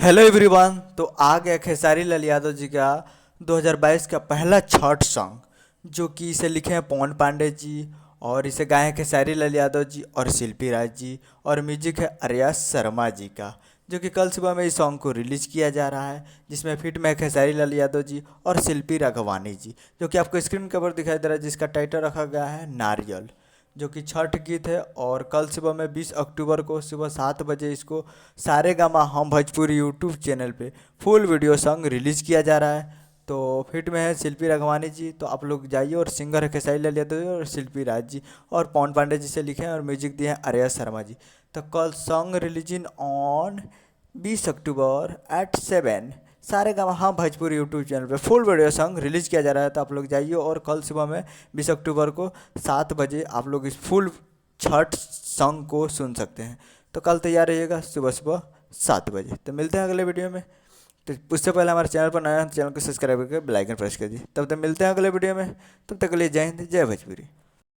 Hello everyone. तो आ गया खेसारी लाल यादव जी का 2022 का पहला छठ सॉन्ग, जो कि इसे लिखे हैं पवन पांडे जी और इसे गाए हैं खेसारी लाल यादव जी और शिल्पी राज जी, और म्यूजिक है आर्या शर्मा जी का, जो कि कल सुबह में इस सॉन्ग को रिलीज किया जा रहा है, जिसमें फिट में है खेसारी लाल यादव जी और शिल्पी राघवानी जी, जो कि आपको स्क्रीन कवर दिखाई दे रहा है, जिसका टाइटल रखा गया है नारियल, जो कि छठ गीत है। और कल सुबह में 20 अक्टूबर को सुबह 7 बजे इसको सारे गामा हम भोजपुरी यूट्यूब चैनल पे फुल वीडियो सॉन्ग रिलीज़ किया जा रहा है। तो फिट में है शिल्पी राघवानी जी, तो आप लोग जाइए, और सिंगर है खेसारी लाल यादव जी और शिल्पी राज जी, और पवन पांडे जी से लिखे हैं और म्यूजिक दिए हैं आर्या शर्मा जी। तो कल song releasing on 20 October at 7 सारे गाँव हाँ भोजपुरी यूट्यूब चैनल पे फुल वीडियो सॉन्ग रिलीज किया जा रहा है। तो आप लोग जाइए, और कल सुबह में 20 अक्टूबर को 7 बजे आप लोग इस फुल छठ सॉन्ग को सुन सकते हैं। तो कल तैयार रहिएगा सुबह सुबह 7 बजे। तो मिलते हैं अगले वीडियो में। तो उससे पहले हमारे चैनल पर नया है तो चैनल को सब्सक्राइब करके बेल आइकन प्रेस कर दीजिए। तब तक मिलते हैं अगले वीडियो में। तब तक के लिए जय हिंद, जय भोजपुरी।